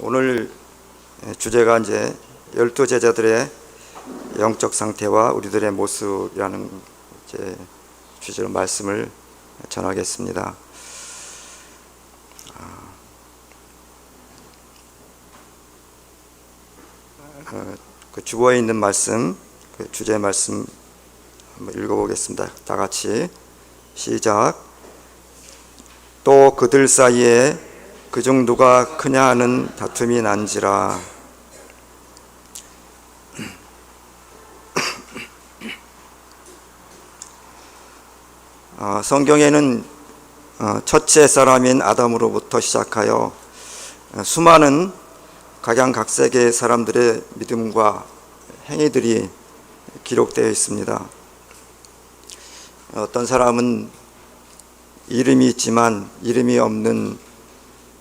오늘 주제가 이제 12제자들의 영적 상태와 우리들의 모습이라는 이제 주제로 말씀을 전하겠습니다. 그 주보에 있는 말씀, 그 주제 말씀 한번 읽어보겠습니다. 다 같이 시작. 또 그들 사이에 그중 누가 크냐 하는 다툼이 난지라. 성경에는 첫째 사람인 아담으로부터 시작하여 수많은 각양각색의 사람들의 믿음과 행위들이 기록되어 있습니다. 어떤 사람은 이름이 있지만 이름이 없는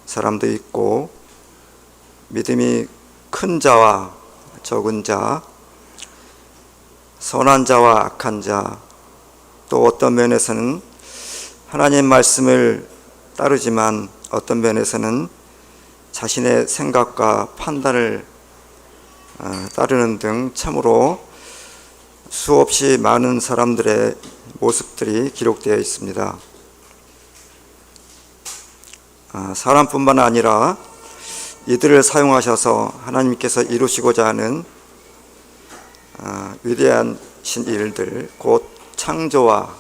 사람도 있고, 믿음이 큰 자와 적은 자, 선한 자와 악한 자, 또 어떤 면에서는 하나님 말씀을 따르지만 어떤 면에서는 자신의 생각과 판단을 따르는 등 참으로 수없이 많은 사람들의 모습들이 기록되어 있습니다. 사람뿐만 아니라 이들을 사용하셔서 하나님께서 이루시고자 하는 위대하신 일들, 곧 창조와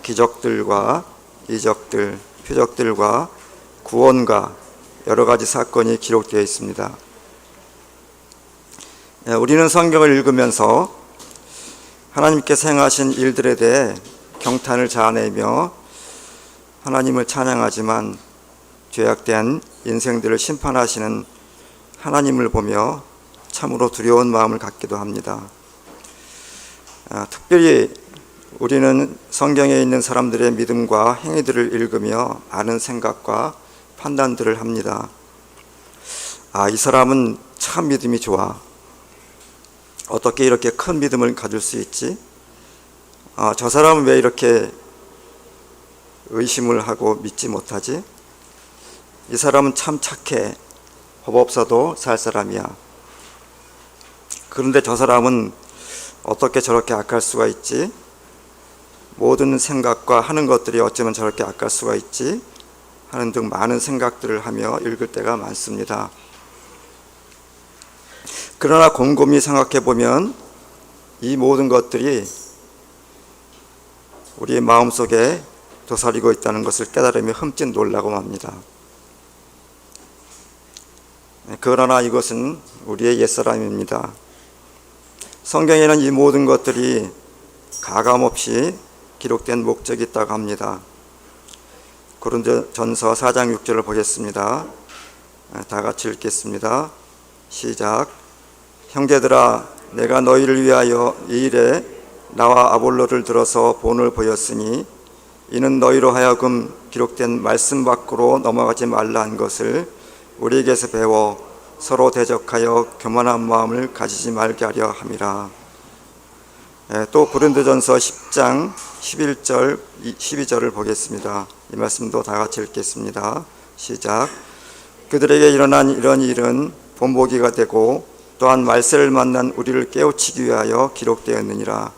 기적들과 이적들, 표적들과 구원과 여러 가지 사건이 기록되어 있습니다. 우리는 성경을 읽으면서 하나님께서 행하신 일들에 대해 경탄을 자아내며 하나님을 찬양하지만 죄악된 인생들을 심판하시는 하나님을 보며 참으로 두려운 마음을 갖기도 합니다. 특별히 우리는 성경에 있는 사람들의 믿음과 행위들을 읽으며 아는 생각과 판단들을 합니다. 이 사람은 참 믿음이 좋아. 어떻게 이렇게 큰 믿음을 가질 수 있지? 저 사람은 왜 이렇게 의심을 하고 믿지 못하지? 이 사람은 참 착해. 법 없어도 살 사람이야. 그런데 저 사람은 어떻게 저렇게 악할 수가 있지? 모든 생각과 하는 것들이 어쩌면 저렇게 악할 수가 있지? 하는 등 많은 생각들을 하며 읽을 때가 많습니다. 그러나 곰곰이 생각해 보면 이 모든 것들이 우리의 마음속에 도사리고 있다는 것을 깨달으며 흠칫 놀라고 합니다. 그러나 이것은 우리의 옛사람입니다. 성경에는 이 모든 것들이 가감없이 기록된 목적이 있다고 합니다. 고린도전서 4장 6절을 보겠습니다. 다 같이 읽겠습니다. 시작. 형제들아, 내가 너희를 위하여 이 일에 나와 아볼로를 들어서 본을 보였으니 이는 너희로 하여금 기록된 말씀 밖으로 넘어가지 말라 한 것을 우리에게서 배워 서로 대적하여 교만한 마음을 가지지 말게 하려 함이라. 또 고린도전서 10장 11절 12절을 보겠습니다. 이 말씀도 다 같이 읽겠습니다. 시작. 그들에게 일어난 이런 일은 본보기가 되고 또한 말세를 만난 우리를 깨우치기 위하여 기록되었느니라.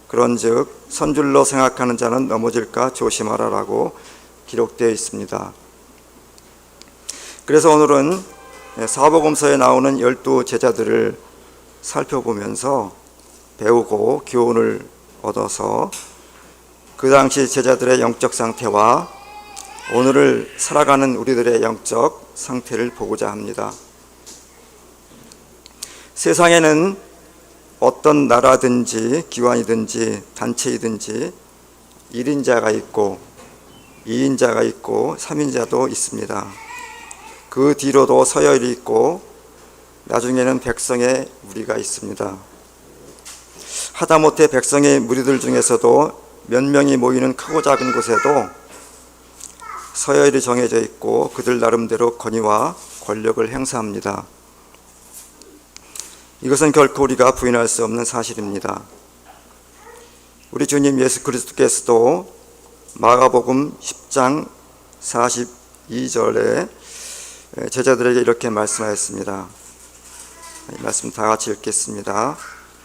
그런즉 선줄로 생각하는 자는 넘어질까 조심하라라고 기록되어 있습니다. 그래서 오늘은 사복음서에 나오는 12제자들을 살펴보면서 배우고 교훈을 얻어서 그 당시 제자들의 영적 상태와 오늘을 살아가는 우리들의 영적 상태를 보고자 합니다. 세상에는 어떤 나라든지 기관이든지 단체이든지 1인자가 있고 2인자가 있고 3인자도 있습니다. 그 뒤로도 서열이 있고 나중에는 백성의 무리가 있습니다. 하다못해 백성의 무리들 중에서도 몇 명이 모이는 크고 작은 곳에도 서열이 정해져 있고 그들 나름대로 권위와 권력을 행사합니다. 이것은 결코 우리가 부인할 수 없는 사실입니다. 우리 주님 예수 그리스도께서도 마가복음 10장 42절에 제자들에게 이렇게 말씀하였습니다. 이 말씀 다 같이 읽겠습니다.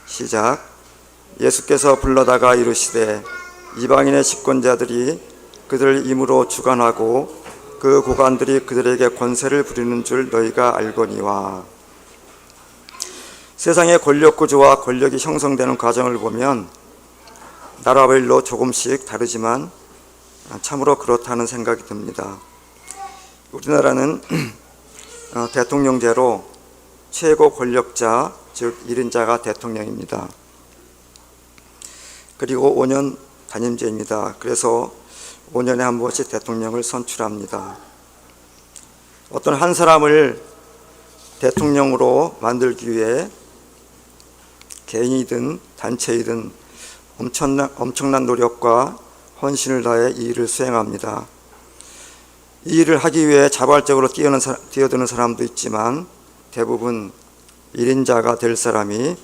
시작. 예수께서 불러다가 이르시되 이방인의 집권자들이 그들을 임으로 주관하고 그 고관들이 그들에게 권세를 부리는 줄 너희가 알거니와. 세상의 권력 구조와 권력이 형성되는 과정을 보면 나라별로 조금씩 다르지만 참으로 그렇다는 생각이 듭니다. 우리나라는 대통령제로 최고 권력자, 즉 1인자가 대통령입니다. 그리고 5년 단임제입니다. 그래서 5년에 한 번씩 대통령을 선출합니다. 어떤 한 사람을 대통령으로 만들기 위해 개인이든 단체이든 엄청난 노력과 헌신을 다해 이 일을 수행합니다. 이 일을 하기 위해 자발적으로 뛰어드는 사람도 있지만 대부분 1인자가 될 사람이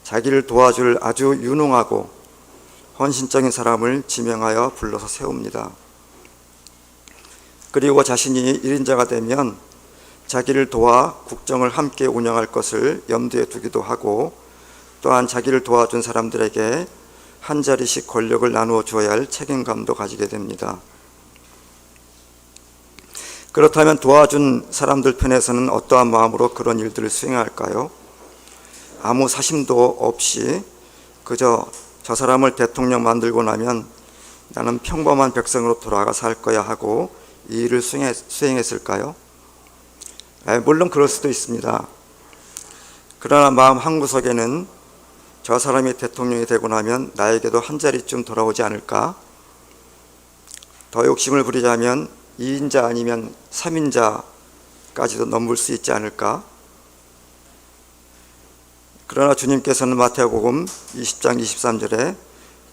자기를 도와줄 아주 유능하고 헌신적인 사람을 지명하여 불러서 세웁니다. 그리고 자신이 1인자가 되면 자기를 도와 국정을 함께 운영할 것을 염두에 두기도 하고 또한 자기를 도와준 사람들에게 한 자리씩 권력을 나누어 주어야 할 책임감도 가지게 됩니다. 그렇다면 도와준 사람들 편에서는 어떠한 마음으로 그런 일들을 수행할까요? 아무 사심도 없이 그저 저 사람을 대통령 만들고 나면 나는 평범한 백성으로 돌아가 살 거야 하고 이 일을 수행했을까요? 물론 그럴 수도 있습니다. 그러나 마음 한구석에는 저 사람이 대통령이 되고 나면 나에게도 한 자리쯤 돌아오지 않을까? 더 욕심을 부리자면 2인자 아니면 3인자까지도 넘을 수 있지 않을까? 그러나 주님께서는 마태복음 20장 23절에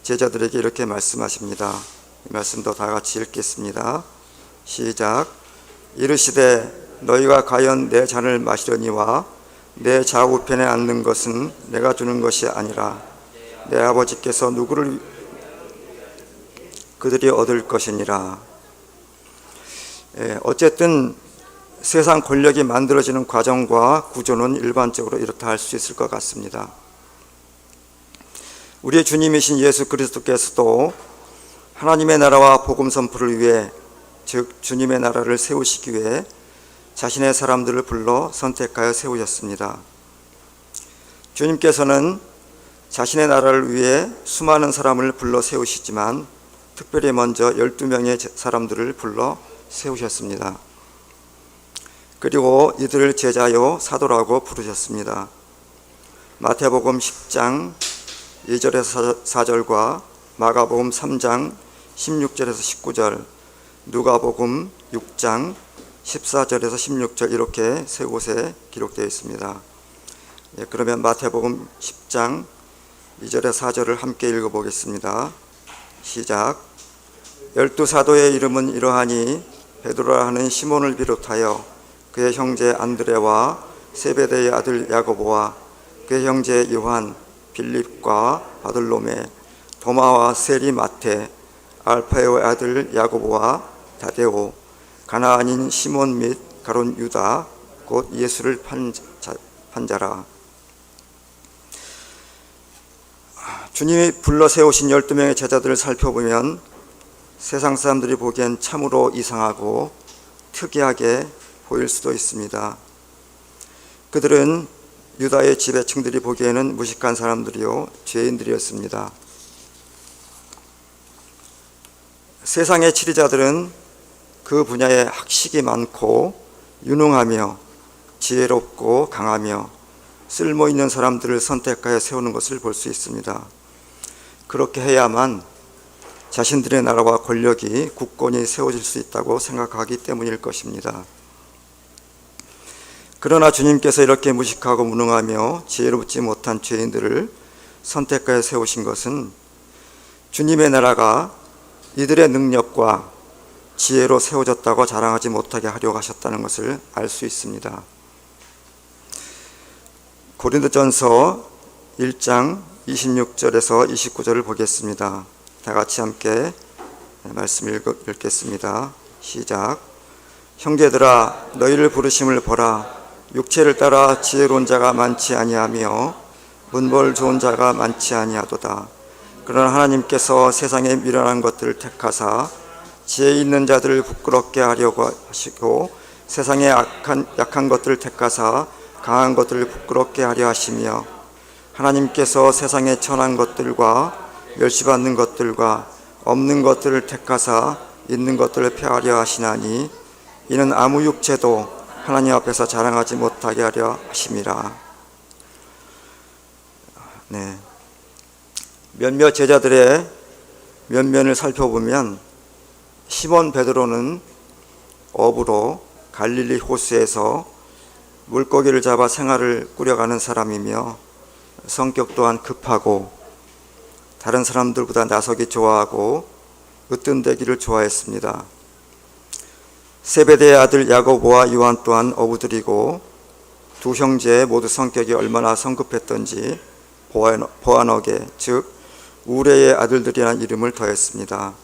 제자들에게 이렇게 말씀하십니다. 이 말씀도 다 같이 읽겠습니다. 시작. 이르시되 너희가 과연 내 잔을 마시려니와 내 좌우편에 앉는 것은 내가 주는 것이 아니라 내 아버지께서 누구를 그들이 얻을 것이니라. 어쨌든 세상 권력이 만들어지는 과정과 구조는 일반적으로 이렇다 할 수 있을 것 같습니다. 우리의 주님이신 예수 그리스도께서도 하나님의 나라와 복음 선포를 위해, 즉 주님의 나라를 세우시기 위해 자신의 사람들을 불러 선택하여 세우셨습니다. 주님께서는 자신의 나라를 위해 수많은 사람을 불러 세우시지만 특별히 먼저 12명의 사람들을 불러 세우셨습니다. 그리고 이들을 제자요 사도라고 부르셨습니다. 마태복음 10장 2절에서 4절과 마가복음 3장 16절에서 19절, 누가복음 6장 14절에서 16절 이렇게 세 곳에 기록되어 있습니다. 그러면 마태복음 10장 2절에서 4절을 함께 읽어보겠습니다. 시작. 12사도의 이름은 이러하니 베드로라 하는 시몬을 비롯하여 그의 형제 안드레와 세베대의 아들 야고보와 그의 형제 요한, 빌립과 바들로메, 도마와 세리 마테, 알파의 아들 야고보와 다데오, 가나안인 시몬 및 가룟 유다, 곧 예수를 판 자라. 주님이 불러 세우신 12명의 제자들을 살펴보면 세상 사람들이 보기엔 참으로 이상하고 특이하게 보일 수도 있습니다. 그들은 유다의 지배층들이 보기에는 무식한 사람들이요 죄인들이었습니다. 세상의 지리자들은 그 분야에 학식이 많고 유능하며 지혜롭고 강하며 쓸모 있는 사람들을 선택하여 세우는 것을 볼 수 있습니다. 그렇게 해야만 자신들의 나라와 권력이 굳건히 세워질 수 있다고 생각하기 때문일 것입니다. 그러나 주님께서 이렇게 무식하고 무능하며 지혜롭지 못한 죄인들을 선택하여 세우신 것은 주님의 나라가 이들의 능력과 지혜로 세워졌다고 자랑하지 못하게 하려고 하셨다는 것을 알 수 있습니다. 고린도전서 1장 26절에서 29절을 보겠습니다. 다 같이 함께 말씀 읽겠습니다. 시작. 형제들아 너희를 부르심을 보라. 육체를 따라 지혜로운 자가 많지 아니하며 문벌 좋은 자가 많지 아니하도다. 그러나 하나님께서 세상에 미련한 것들을 택하사 지혜 있는 자들을 부끄럽게 하려고 하시고 세상에 약한 것들을 택하사 강한 것들을 부끄럽게 하려 하시며 하나님께서 세상에 천한 것들과 멸시받는 것들과 없는 것들을 택하사 있는 것들을 폐하려 하시나니 이는 아무 육체도 하나님 앞에서 자랑하지 못하게 하려 하심이라. 네. 몇몇 제자들의 면면을 살펴보면 시몬 베드로는 어부로 갈릴리 호수에서 물고기를 잡아 생활을 꾸려가는 사람이며 성격 또한 급하고 다른 사람들보다 나서기 좋아하고 으뜸되기를 좋아했습니다. 세베대의 아들 야고보와 요한 또한 어부들이고 두 형제 모두 성격이 얼마나 성급했던지 보아너게 즉 우레의 아들들이라는 이름을 더했습니다.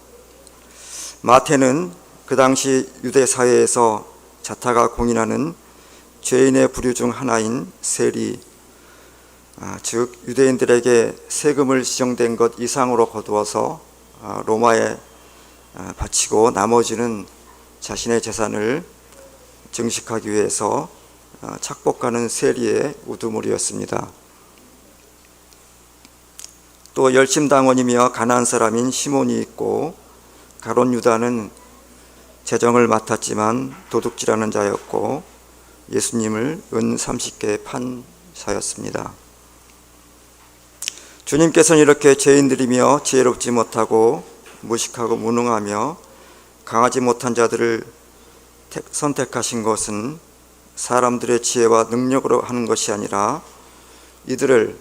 마태는 그 당시 유대 사회에서 자타가 공인하는 죄인의 부류 중 하나인 세리, 즉 유대인들에게 세금을 지정된 것 이상으로 거두어서 로마에 바치고 나머지는 자신의 재산을 증식하기 위해서 착복하는 세리의 우두머리였습니다. 또 열심당원이며 가난한 사람인 시몬이 있고 가롯 유다는 재정을 맡았지만 도둑질하는 자였고 예수님을 은 30개 판 자였습니다. 주님께서는 이렇게 죄인들이며 지혜롭지 못하고 무식하고 무능하며 강하지 못한 자들을 선택하신 것은 사람들의 지혜와 능력으로 하는 것이 아니라 이들을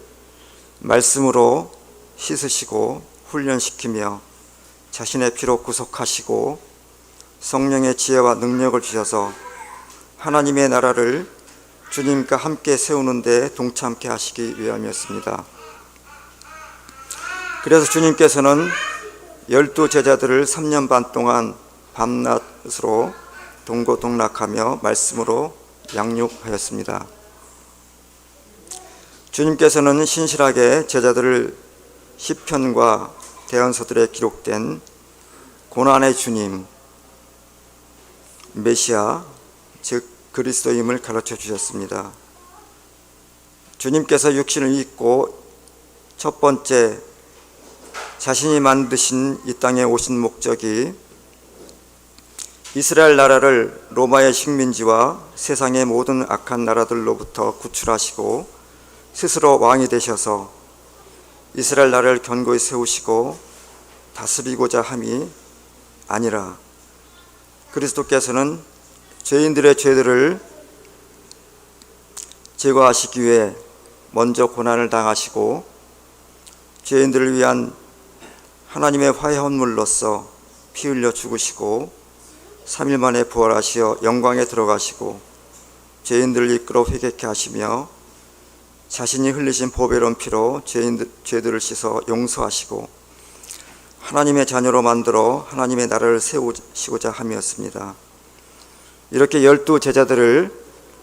말씀으로 씻으시고 훈련시키며 자신의 피로 구속하시고 성령의 지혜와 능력을 주셔서 하나님의 나라를 주님과 함께 세우는 데 동참케 하시기 위함이었습니다. 그래서 주님께서는 12 제자들을 3년 반 동안 밤낮으로 동고동락하며 말씀으로 양육하였습니다. 주님께서는 신실하게 제자들을 시편과 대언서들에 기록된 고난의 주님, 메시아, 즉 그리스도임을 가르쳐 주셨습니다. 주님께서 육신을 입고 첫 번째 자신이 만드신 이 땅에 오신 목적이 이스라엘 나라를 로마의 식민지와 세상의 모든 악한 나라들로부터 구출하시고 스스로 왕이 되셔서 이스라엘 나라를 견고히 세우시고 다스리고자 함이 아니라 그리스도께서는 죄인들의 죄들을 제거하시기 위해 먼저 고난을 당하시고 죄인들을 위한 하나님의 화해 헌물로서 피 흘려 죽으시고 3일 만에 부활하시어 영광에 들어가시고 죄인들을 이끌어 회개케 하시며 자신이 흘리신 보배로운 피로 죄들을 씻어 용서하시고 하나님의 자녀로 만들어 하나님의 나라를 세우시고자 함이었습니다. 이렇게 12 제자들을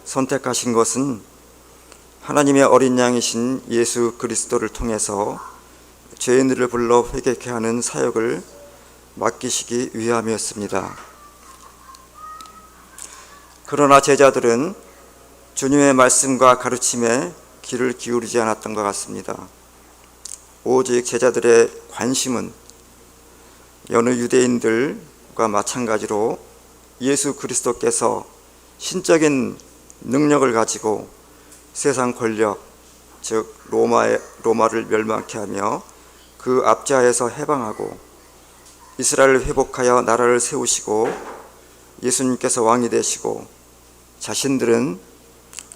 선택하신 것은 하나님의 어린 양이신 예수 그리스도를 통해서 죄인들을 불러 회개케 하는 사역을 맡기시기 위함이었습니다. 그러나 제자들은 주님의 말씀과 가르침에 귀를 기울이지 않았던 것 같습니다. 오직 제자들의 관심은 여느 유대인들과 마찬가지로 예수 그리스도께서 신적인 능력을 가지고 세상 권력, 즉 로마를 멸망케 하며 그 압제하에서 해방하고 이스라엘을 회복하여 나라를 세우시고 예수님께서 왕이 되시고 자신들은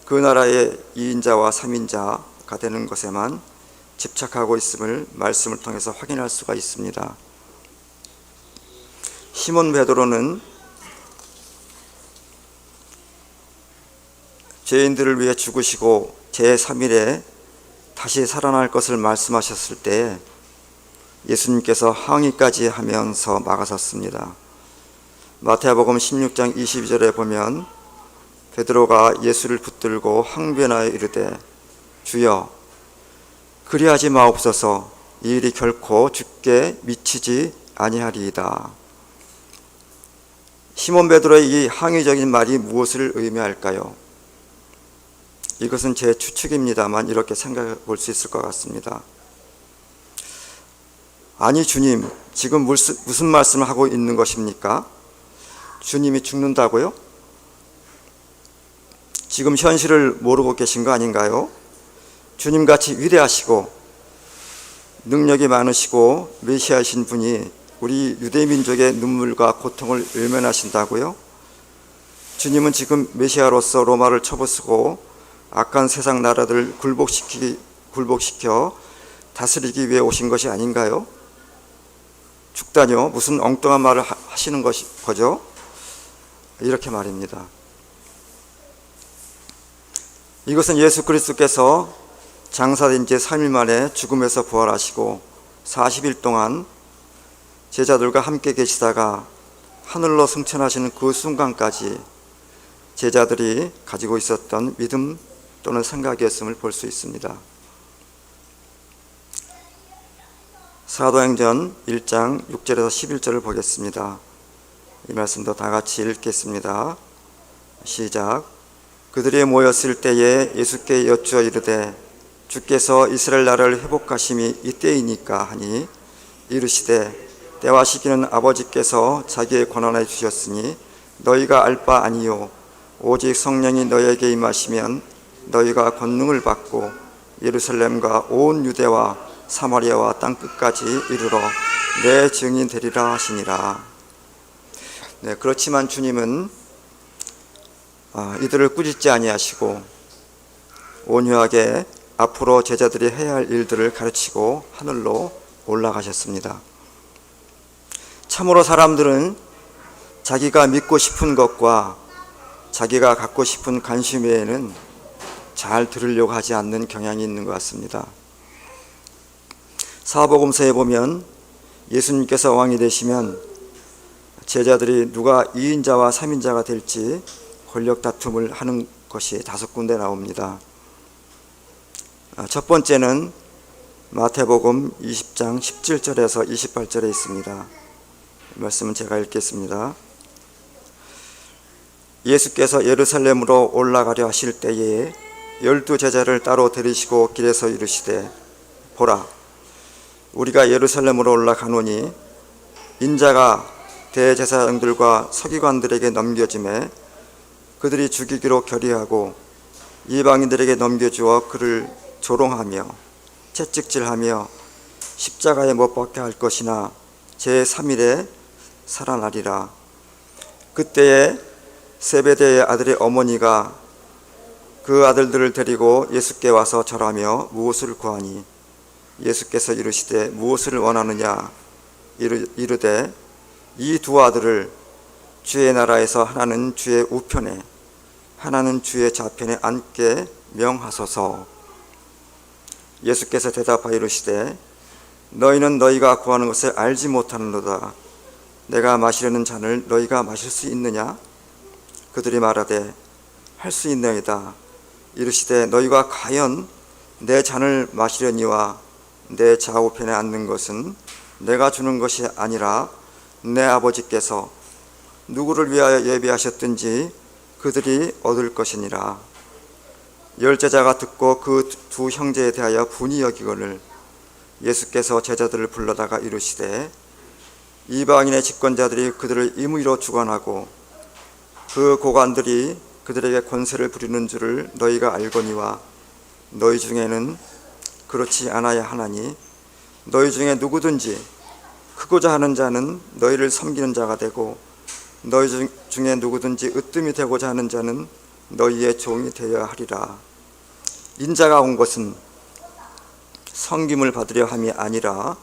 그 나라의 2인자와 3인자가 되는 것에만 집착하고 있음을 말씀을 통해서 확인할 수가 있습니다. 시몬 베드로는 죄인들을 위해 죽으시고 제3일에 다시 살아날 것을 말씀하셨을 때 예수님께서 항의까지 하면서 막아섰습니다. 마태복음 16장 22절에 보면 베드로가 예수를 붙들고 항변하여 이르되 주여 그리하지 마옵소서. 이 일이 결코 주께 미치지 아니하리이다. 시몬 베드로의 이 항의적인 말이 무엇을 의미할까요? 이것은 제 추측입니다만 이렇게 생각해 볼 수 있을 것 같습니다. 아니 주님, 지금 무슨 말씀을 하고 있는 것입니까? 주님이 죽는다고요? 지금 현실을 모르고 계신 거 아닌가요? 주님같이 위대하시고 능력이 많으시고 메시아이신 분이 우리 유대민족의 눈물과 고통을 외면하신다고요? 주님은 지금 메시아로서 로마를 쳐부수고 악한 세상 나라들을 굴복시켜 다스리기 위해 오신 것이 아닌가요? 죽다뇨? 무슨 엉뚱한 말을 하시는 거죠? 이렇게 말입니다. 이것은 예수 그리스도께서 장사된 지 3일 만에 죽음에서 부활하시고 40일 동안 제자들과 함께 계시다가 하늘로 승천하시는 그 순간까지 제자들이 가지고 있었던 믿음 또는 생각이었음을 볼 수 있습니다. 사도행전 1장 6절에서 11절을 보겠습니다. 이 말씀도 다 같이 읽겠습니다. 시작. 그들이 모였을 때에 예수께 여쭈어 이르되 주께서 이스라엘 나라를 회복하심이 이때이니까 하니 이르시되 때와 시기는 아버지께서 자기의 권한에 주셨으니 너희가 알 바 아니요 오직 성령이 너희에게 임하시면 너희가 권능을 받고 예루살렘과 온 유대와 사마리아와 땅끝까지 이르러 내 증인 되리라 하시니라. 네, 그렇지만 주님은 이들을 꾸짖지 아니하시고 온유하게 앞으로 제자들이 해야 할 일들을 가르치고 하늘로 올라가셨습니다. 참으로 사람들은 자기가 믿고 싶은 것과 자기가 갖고 싶은 관심 외에는 잘 들으려고 하지 않는 경향이 있는 것 같습니다. 사복음서에 보면 예수님께서 왕이 되시면 제자들이 누가 2인자와 3인자가 될지 권력 다툼을 하는 것이 5군데 나옵니다. 첫 번째는 마태복음 20장 17절에서 28절에 있습니다. 이 말씀은 제가 읽겠습니다. 예수께서 예루살렘으로 올라가려 하실 때에 12 제자를 따로 데리시고 길에서 이르시되 보라 우리가 예루살렘으로 올라가노니 인자가 대제사장들과 서기관들에게 넘겨짐에 그들이 죽이기로 결의하고 이방인들에게 넘겨주어 그를 조롱하며 채찍질하며 십자가에 못 박게 할 것이나 제3일에 살아나리라. 그때에 세베대의 아들의 어머니가 그 아들들을 데리고 예수께 와서 절하며 무엇을 구하니 예수께서 이르시되 무엇을 원하느냐 이르되 이 2 아들을 주의 나라에서 하나는 주의 우편에 하나는 주의 좌편에 앉게 명하소서. 예수께서 대답하여 이르시되 너희는 너희가 구하는 것을 알지 못하는도다. 내가 마시려는 잔을 너희가 마실 수 있느냐? 그들이 말하되 할 수 있나이다. 이르시되 너희가 과연 내 잔을 마시려니와 내 좌우편에 앉는 것은 내가 주는 것이 아니라 내 아버지께서 누구를 위하여 예비하셨든지 그들이 얻을 것이니라. 10 제자가 듣고 그 2 형제에 대하여 분이 여기거늘 예수께서 제자들을 불러다가 이르시되 이방인의 집권자들이 그들을 임의로 주관하고 그 고관들이 그들에게 권세를 부리는 줄을 너희가 알거니와 너희 중에는 그렇지 않아야 하나니 너희 중에 누구든지 크고자 하는 자는 너희를 섬기는 자가 되고 너희 중에 누구든지 으뜸이 되고자 하는 자는 너희의 종이 되어야 하리라. 인자가 온 것은 섬김을 받으려 함이 아니라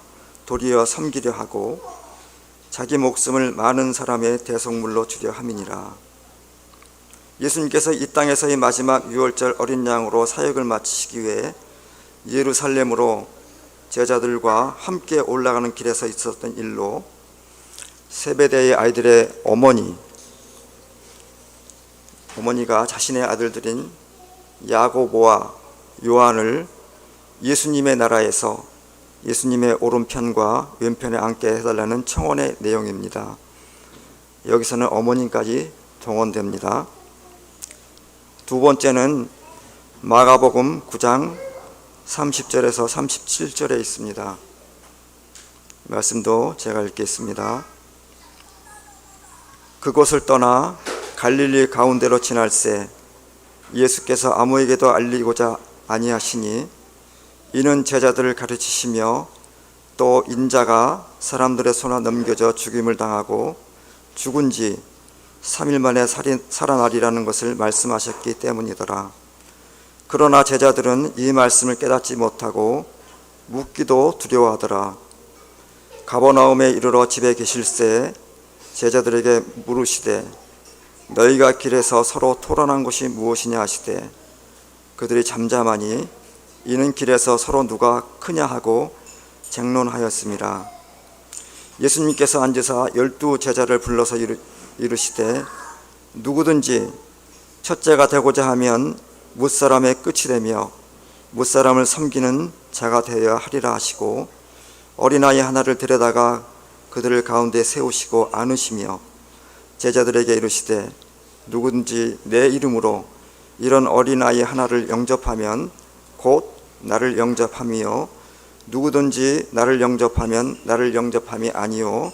도리어 섬기려 하고 자기 목숨을 많은 사람의 대속물로 주려 함이니라. 예수님께서 이 땅에서의 마지막 유월절 어린 양으로 사역을 마치시기 위해 예루살렘으로 제자들과 함께 올라가는 길에서 있었던 일로 세베대의 아이들의 어머니가 자신의 아들들인 야고보와 요한을 예수님의 나라에서 예수님의 오른편과 왼편에 앉게 해달라는 청원의 내용입니다. 여기서는 어머님까지 동원됩니다. 두 번째는 마가복음 9장 30절에서 37절에 있습니다. 말씀도 제가 읽겠습니다. 그곳을 떠나 갈릴리 가운데로 지날새 예수께서 아무에게도 알리고자 아니하시니 이는 제자들을 가르치시며 또 인자가 사람들의 손에 넘겨져 죽임을 당하고 죽은 지 3일 만에 살아나리라는 것을 말씀하셨기 때문이더라. 그러나 제자들은 이 말씀을 깨닫지 못하고 묻기도 두려워하더라. 가버나움에 이르러 집에 계실새 제자들에게 물으시되 너희가 길에서 서로 토론한 것이 무엇이냐 하시되 그들이 잠잠하니 이는 길에서 서로 누가 크냐 하고 쟁론하였습니다. 예수님께서 앉으사 12 제자를 불러서 이르시되 누구든지 첫째가 되고자 하면 무사람의 끝이 되며 무사람을 섬기는 자가 되어야 하리라 하시고 어린아이 하나를 데려다가 그들을 가운데 세우시고 안으시며 제자들에게 이르시되 누구든지 내 이름으로 이런 어린아이 하나를 영접하면 곧 나를 영접함이요 누구든지 나를 영접하면 나를 영접함이 아니요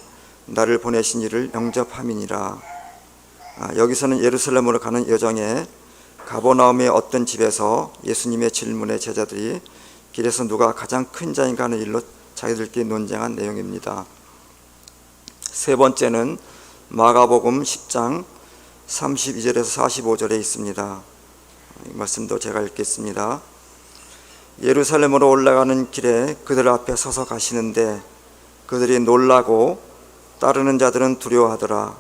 나를 보내신 이를 영접함이니라. 여기서는 예루살렘으로 가는 여정에 가버나움의 어떤 집에서 예수님의 질문에 제자들이 길에서 누가 가장 큰 자인가 하는 일로 자기들끼리 논쟁한 내용입니다. 세 번째는 마가복음 10장 32절에서 45절에 있습니다. 이 말씀도 제가 읽겠습니다. 예루살렘으로 올라가는 길에 그들 앞에 서서 가시는데 그들이 놀라고 따르는 자들은 두려워하더라.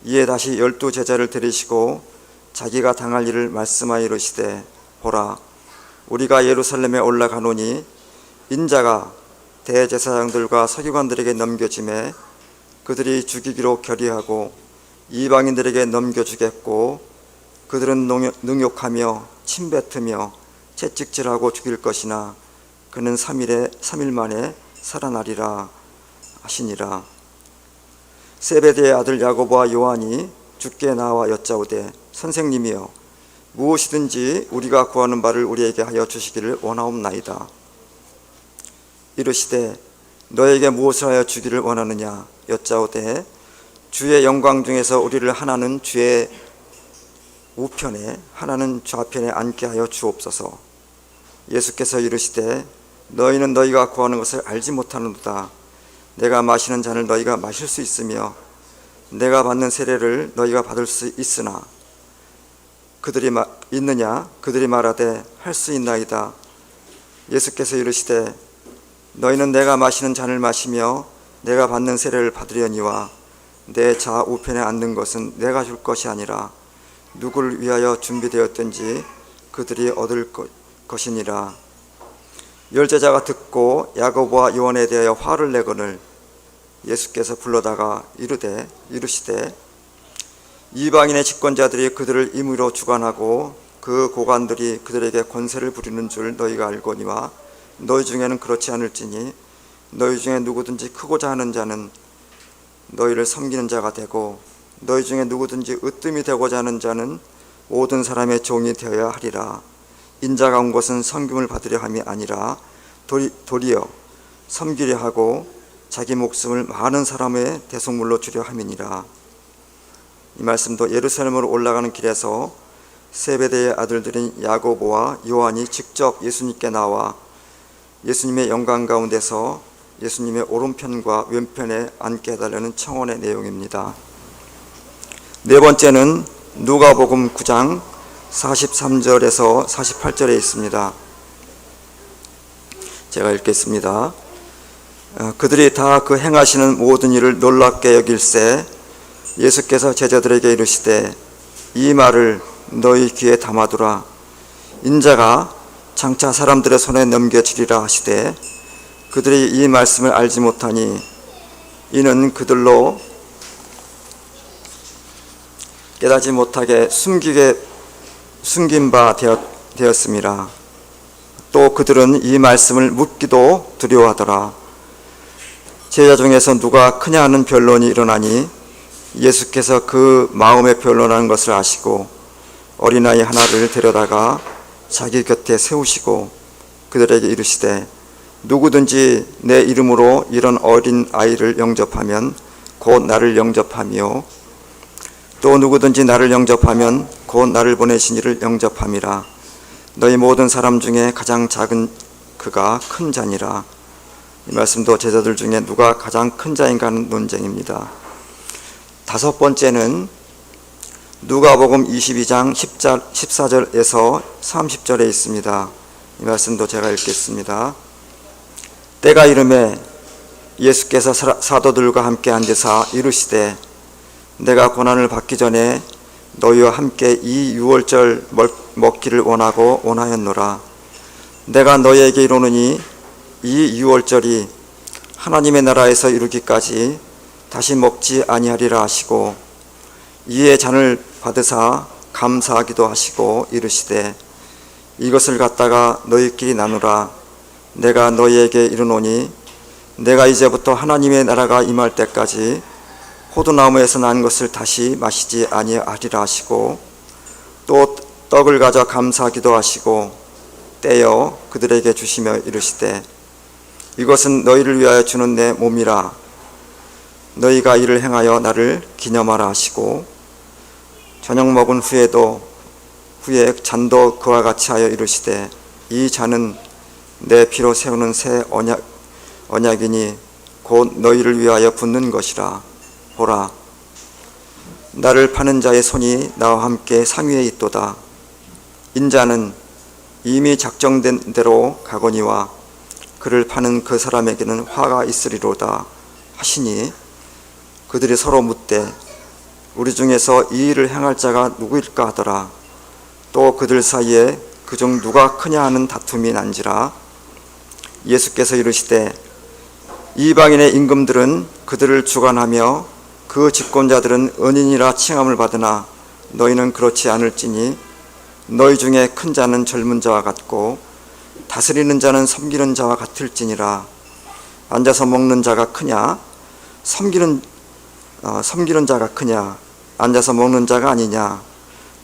이에 다시 12 제자를 데리시고 자기가 당할 일을 말씀하여 이르시되 보라 우리가 예루살렘에 올라가노니 인자가 대제사장들과 서기관들에게 넘겨짐에 그들이 죽이기로 결의하고 이방인들에게 넘겨주겠고 그들은 능욕하며 침뱉으며 채찍질하고 죽일 것이나 그는 3일 만에 살아나리라 하시니라. 세베대의 아들 야고보와 요한이 주께 나와 여짜오되 선생님이여 무엇이든지 우리가 구하는 바를 우리에게 하여 주시기를 원하옵나이다. 이르시되 너에게 무엇을 하여 주기를 원하느냐 여짜오되 주의 영광 중에서 우리를 하나는 주의 우편에 하나는 좌편에 앉게 하여 주옵소서. 예수께서 이르시되 너희는 너희가 구하는 것을 알지 못하는도다. 내가 마시는 잔을 너희가 마실 수 있으며 내가 받는 세례를 너희가 받을 수 있으나 그들이 말하되 할 수 있나이다. 예수께서 이르시되 너희는 내가 마시는 잔을 마시며 내가 받는 세례를 받으려니와 내 좌우편에 앉는 것은 내가 줄 것이 아니라 누구를 위하여 준비되었든지 그들이 얻을 것이니라. 열제자가 듣고 야고보와 요한에 대하여 화를 내거늘 예수께서 불러다가 이르시되 이방인의 집권자들이 그들을 임의로 주관하고 그 고관들이 그들에게 권세를 부리는 줄 너희가 알거니와 너희 중에는 그렇지 않을지니 너희 중에 누구든지 크고자 하는 자는 너희를 섬기는 자가 되고 너희 중에 누구든지 으뜸이 되고자 하는 자는 모든 사람의 종이 되어야 하리라. 인자가 온 것은 섬김을 받으려 함이 아니라 도리어 섬기려 하고 자기 목숨을 많은 사람의 대속물로 주려 함이니라. 이 말씀도 예루살렘으로 올라가는 길에서 세베대의 아들들인 야고보와 요한이 직접 예수님께 나와 예수님의 영광 가운데서 예수님의 오른편과 왼편에 앉게 해달라는 청원의 내용입니다. 네 번째는 누가복음 9장 43절에서 48절에 있습니다. 제가 읽겠습니다. 그들이 다 그 행하시는 모든 일을 놀랍게 여길새 예수께서 제자들에게 이르시되 이 말을 너희 귀에 담아두라. 인자가 장차 사람들의 손에 넘겨지리라 하시되 그들이 이 말씀을 알지 못하니 이는 그들로 깨닫지 못하게 숨긴 바 되었습니다. 또 그들은 이 말씀을 묻기도 두려워하더라. 제자 중에서 누가 크냐 하는 변론이 일어나니 예수께서 그 마음에 변론하는 것을 아시고 어린아이 하나를 데려다가 자기 곁에 세우시고 그들에게 이르시되 누구든지 내 이름으로 이런 어린 아이를 영접하면 곧 나를 영접하며 또 누구든지 나를 영접하면 곧 나를 보내신 이를 영접함이라. 너희 모든 사람 중에 가장 작은 그가 큰 자니라. 이 말씀도 제자들 중에 누가 가장 큰 자인가 하는 논쟁입니다. 다섯 번째는 누가복음 22장 14절에서 30절에 있습니다. 이 말씀도 제가 읽겠습니다. 때가 이르매 예수께서 사도들과 함께 앉으사 이르시되 내가 고난을 받기 전에 너희와 함께 이 유월절 먹기를 원하였노라. 내가 너희에게 이르노니 이 유월절이 하나님의 나라에서 이루기까지 다시 먹지 아니하리라 하시고 이에 잔을 받으사 감사하기도 하시고 이르시되 이것을 갖다가 너희끼리 나누라. 내가 너희에게 이르노니 내가 이제부터 하나님의 나라가 임할 때까지 포도나무에서 난 것을 다시 마시지 아니하리라 하시고 또 떡을 가져 감사하기도 하시고 떼어 그들에게 주시며 이르시되 이것은 너희를 위하여 주는 내 몸이라. 너희가 이를 행하여 나를 기념하라 하시고 저녁 먹은 후에 잔도 그와 같이 하여 이르시되 이 잔은 내 피로 세우는 새 언약이니 곧 너희를 위하여 붓는 것이라. 보라, 나를 파는 자의 손이 나와 함께 상위에 있도다. 인자는 이미 작정된 대로 가거니와 그를 파는 그 사람에게는 화가 있으리로다 하시니 그들이 서로 묻되 우리 중에서 이 일을 행할 자가 누구일까 하더라. 또 그들 사이에 그중 누가 크냐 하는 다툼이 난지라. 예수께서 이르시되 이방인의 임금들은 그들을 주관하며 그 집권자들은 은인이라 칭함을 받으나 너희는 그렇지 않을지니 너희 중에 큰 자는 젊은 자와 같고 다스리는 자는 섬기는 자와 같을지니라. 앉아서 먹는 자가 크냐 섬기는 자가 크냐 앉아서 먹는 자가 아니냐.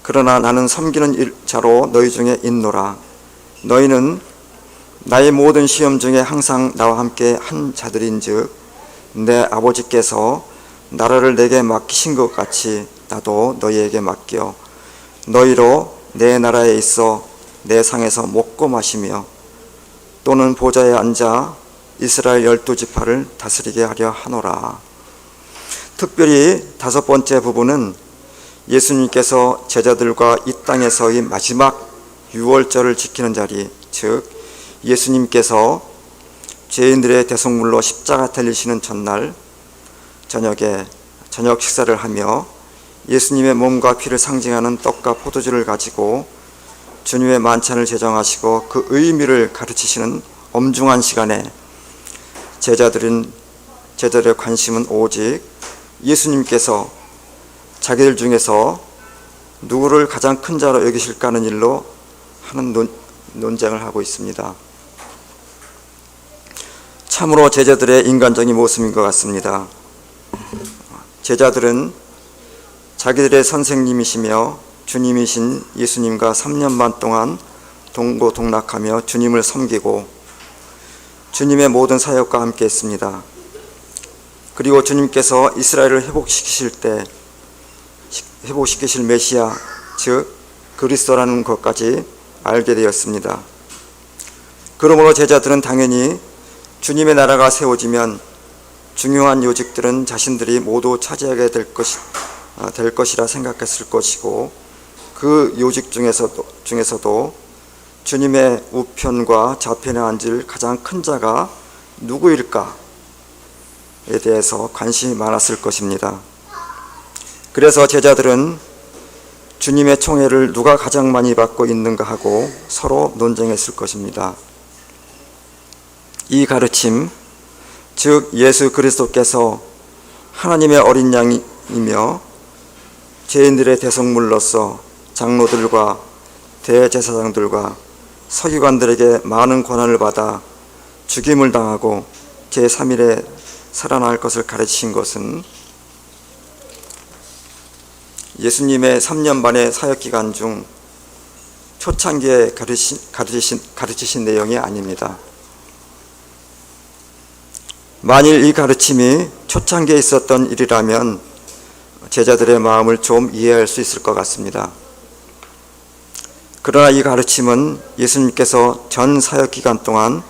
그러나 나는 섬기는 자로 너희 중에 있노라. 너희는 나의 모든 시험 중에 항상 나와 함께 한 자들인즉 내 아버지께서 나라를 내게 맡기신 것 같이 나도 너희에게 맡겨 너희로 내 나라에 있어 내 상에서 먹고 마시며 또는 보좌에 앉아 이스라엘 12지파를 다스리게 하려 하노라. 특별히 다섯 번째 부분은 예수님께서 제자들과 이 땅에서의 마지막 유월절을 지키는 자리, 즉 예수님께서 죄인들의 대속물로 십자가 달리시는 전날 저녁에 저녁 식사를 하며 예수님의 몸과 피를 상징하는 떡과 포도주를 가지고 주님의 만찬을 제정하시고 그 의미를 가르치시는 엄중한 시간에 제자들의 관심은 오직 예수님께서 자기들 중에서 누구를 가장 큰 자로 여기실까 하는 일로 하는 논쟁을 하고 있습니다. 참으로 제자들의 인간적인 모습인 것 같습니다. 제자들은 자기들의 선생님이시며 주님이신 예수님과 3년 반 동안 동고동락하며 주님을 섬기고 주님의 모든 사역과 함께 했습니다. 그리고 주님께서 이스라엘을 회복시키실 메시아, 즉 그리스도라는 것까지 알게 되었습니다. 그러므로 제자들은 당연히 주님의 나라가 세워지면 중요한 요직들은 자신들이 모두 차지하게 될 것이라 생각했을 것이고 그 요직 중에서도 주님의 우편과 좌편에 앉을 가장 큰 자가 누구일까에 대해서 관심이 많았을 것입니다. 그래서 제자들은 주님의 총애를 누가 가장 많이 받고 있는가 하고 서로 논쟁했을 것입니다. 이 가르침, 즉 예수 그리스도께서 하나님의 어린 양이며 죄인들의 대성물로서 장로들과 대제사장들과 서기관들에게 많은 고난을 받아 죽임을 당하고 제3일에 살아날 것을 가르치신 것은 예수님의 3년 반의 사역기간 중 초창기에 가르치신 내용이 아닙니다. 만일 이 가르침이 초창기에 있었던 일이라면 제자들의 마음을 좀 이해할 수 있을 것 같습니다. 그러나 이 가르침은 예수님께서 전 사역기간 동안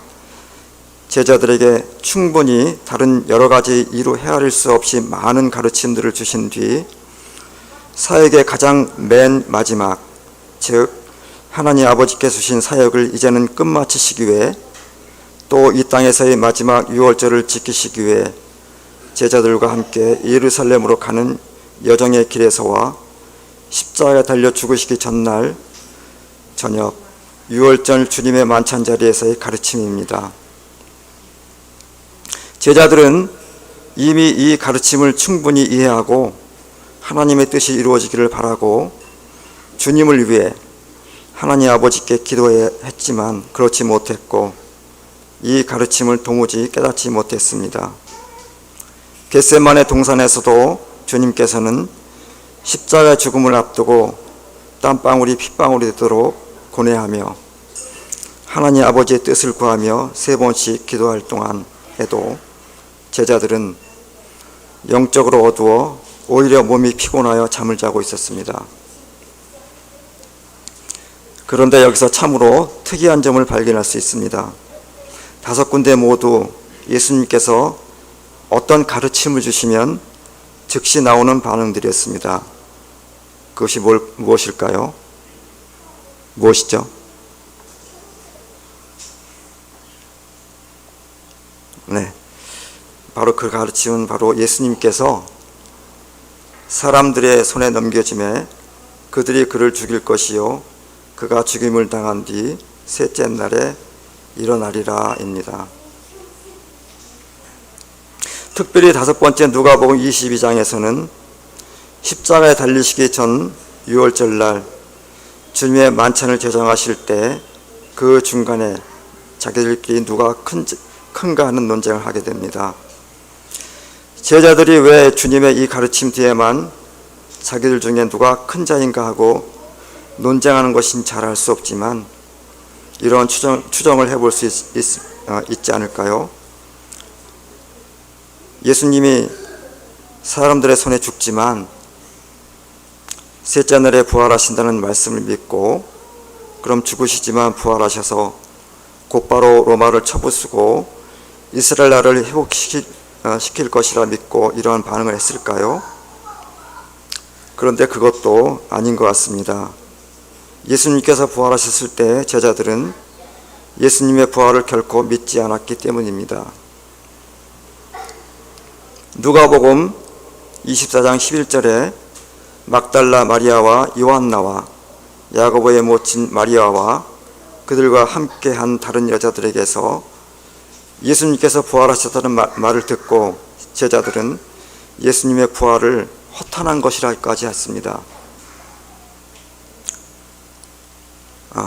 제자들에게 충분히 다른 여러 가지 이루 헤아릴 수 없이 많은 가르침들을 주신 뒤 사역의 가장 맨 마지막, 즉 하나님 아버지께서 주신 사역을 이제는 끝마치시기 위해 또 이 땅에서의 마지막 유월절을 지키시기 위해 제자들과 함께 예루살렘으로 가는 여정의 길에서와 십자가에 달려 죽으시기 전날 저녁 유월절 주님의 만찬 자리에서의 가르침입니다. 제자들은 이미 이 가르침을 충분히 이해하고 하나님의 뜻이 이루어지기를 바라고 주님을 위해 하나님 아버지께 기도했지만 그렇지 못했고 이 가르침을 도무지 깨닫지 못했습니다. 겟세마네 동산에서도 주님께서는 십자가의 죽음을 앞두고 땀방울이 핏방울이 되도록 고뇌하며 하나님 아버지의 뜻을 구하며 3번씩 기도할 동안에도 제자들은 영적으로 어두워 오히려 몸이 피곤하여 잠을 자고 있었습니다. 그런데 여기서 참으로 특이한 점을 발견할 수 있습니다. 5군데 모두 예수님께서 어떤 가르침을 주시면 즉시 나오는 반응들이었습니다. 그것이 무엇일까요? 무엇이죠? 네, 바로 그 가르침은 바로 예수님께서 사람들의 손에 넘겨짐에 그들이 그를 죽일 것이요 그가 죽임을 당한 뒤 셋째 날에 일어나리라 입니다. 특별히 5번째 누가복음 22장에서는 십자가에 달리시기 전 유월절날 주님의 만찬을 제정하실 때 그 중간에 자기들끼리 누가 큰가 하는 논쟁을 하게 됩니다. 제자들이 왜 주님의 이 가르침 뒤에만 자기들 중에 누가 큰 자인가 하고 논쟁하는 것인 잘 알 수 없지만 이런 추정을 해볼 수 있지 않을까요? 예수님이 사람들의 손에 죽지만 셋째 날에 부활하신다는 말씀을 믿고 그럼 죽으시지만 부활하셔서 곧바로 로마를 쳐부수고 이스라엘 나라를 회복시킬 것이라 믿고 이러한 반응을 했을까요? 그런데 그것도 아닌 것 같습니다. 예수님께서 부활하셨을 때 제자들은 예수님의 부활을 결코 믿지 않았기 때문입니다. 누가복음 24장 11절에 막달라 마리아와 요한나와 야고보의 모친 마리아와 그들과 함께한 다른 여자들에게서 예수님께서 부활하셨다는 말을 듣고 제자들은 예수님의 부활을 허탄한 것이라까지 했습니다.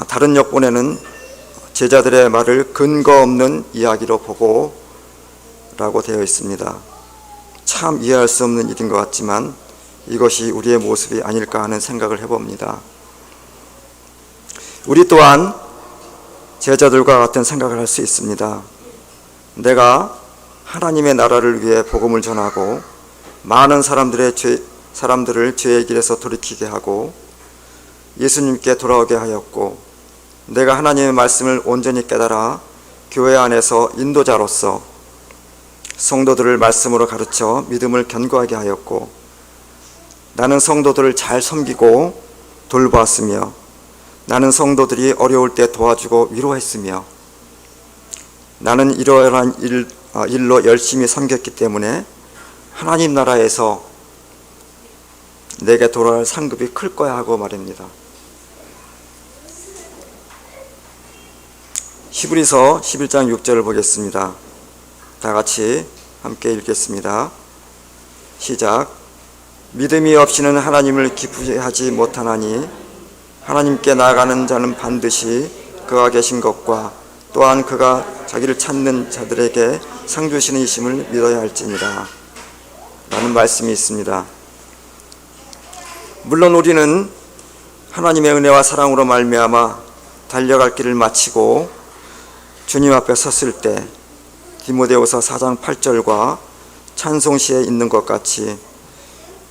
다른 역본에는 제자들의 말을 근거 없는 이야기로 보고 라고 되어 있습니다. 참 이해할 수 없는 일인 것 같지만 이것이 우리의 모습이 아닐까 하는 생각을 해봅니다. 우리 또한 제자들과 같은 생각을 할 수 있습니다. 내가 하나님의 나라를 위해 복음을 전하고 많은 사람들을 죄의 길에서 돌이키게 하고 예수님께 돌아오게 하였고 내가 하나님의 말씀을 온전히 깨달아 교회 안에서 인도자로서 성도들을 말씀으로 가르쳐 믿음을 견고하게 하였고 나는 성도들을 잘 섬기고 돌보았으며 나는 성도들이 어려울 때 도와주고 위로했으며 나는 이러한 일로 열심히 섬겼기 때문에 하나님 나라에서 내게 돌아올 상급이 클 거야 하고 말입니다. 히브리서 11장 6절을 보겠습니다. 다 같이 함께 읽겠습니다. 시작. 믿음이 없이는 하나님을 기쁘시하지 못하나니 하나님께 나아가는 자는 반드시 그가 계신 것과 또한 그가 자기를 찾는 자들에게 상 주시는 이심을 믿어야 할지니라 라는 말씀이 있습니다. 물론 우리는 하나님의 은혜와 사랑으로 말미암아 달려갈 길을 마치고 주님 앞에 섰을 때 디모데후서 4장 8절과 찬송시에 있는 것 같이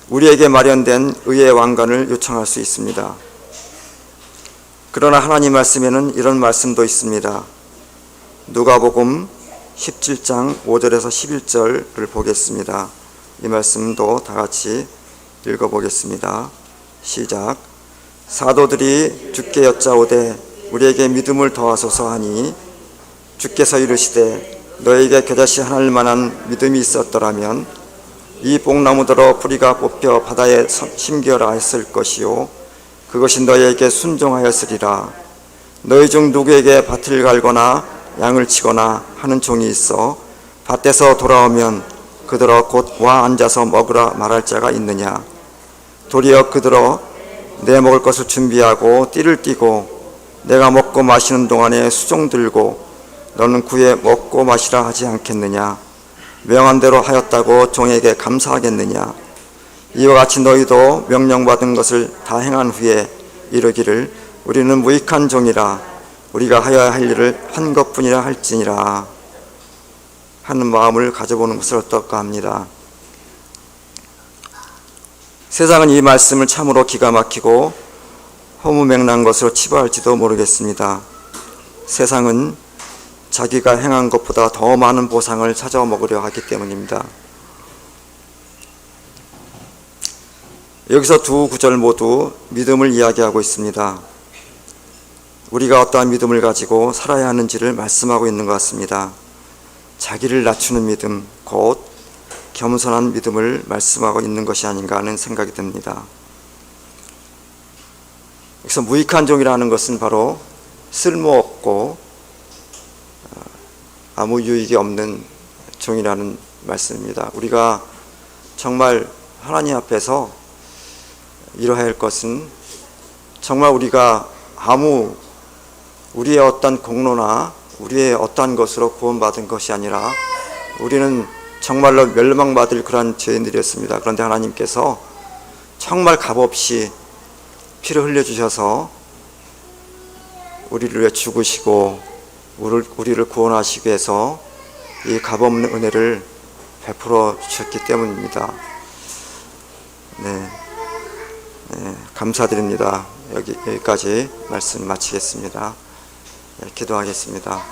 우리에게 마련된 의의 왕관을 요청할 수 있습니다. 그러나 하나님 말씀에는 이런 말씀도 있습니다. 누가복음 17장 5절에서 11절을 보겠습니다. 이 말씀도 다 같이 읽어보겠습니다. 시작. 사도들이 주께 여짜오되 우리에게 믿음을 더하소서 하니 주께서 이르시되 너에게 겨자씨 하나일 만한 믿음이 있었더라면 이 뽕나무더러 뿌리가 뽑혀 바다에 심겨라 했을 것이요 그것이 너희에게 순종하였으리라. 너희 중 누구에게 밭을 갈거나 양을 치거나 하는 종이 있어 밭에서 돌아오면 그들어 곧 와 앉아서 먹으라 말할 자가 있느냐. 도리어 그들어 내 먹을 것을 준비하고 띠를 띠고 내가 먹고 마시는 동안에 수종 들고 너는 구에 먹고 마시라 하지 않겠느냐. 명한 대로 하였다고 종에게 감사하겠느냐. 이와 같이 너희도 명령받은 것을 다 행한 후에 이르기를 우리는 무익한 종이라 우리가 하여야 할 일을 한 것뿐이라 할지니라 하는 마음을 가져보는 것을 어떨까 합니다. 세상은 이 말씀을 참으로 기가 막히고 허무맹랑한 것으로 치부할지도 모르겠습니다. 세상은 자기가 행한 것보다 더 많은 보상을 찾아 먹으려 하기 때문입니다. 여기서 두 구절 모두 믿음을 이야기하고 있습니다. 우리가 어떠한 믿음을 가지고 살아야 하는지를 말씀하고 있는 것 같습니다. 자기를 낮추는 믿음, 곧 겸손한 믿음을 말씀하고 있는 것이 아닌가 하는 생각이 듭니다. 여기서 무익한 종이라는 것은 바로 쓸모없고 아무 유익이 없는 종이라는 말씀입니다. 우리가 정말 하나님 앞에서 이뤄야 할 것은 정말 우리가 우리의 어떤 공로나 우리의 어떠한 것으로 구원받은 것이 아니라 우리는 정말로 멸망받을 그런 죄인들이었습니다. 그런데 하나님께서 정말 값없이 피를 흘려주셔서 우리를 위해 죽으시고 우리를 구원하시기 위해서 이 값없는 은혜를 베풀어 주셨기 때문입니다. 네, 감사드립니다. 여기까지 말씀 마치겠습니다. 기도하겠습니다.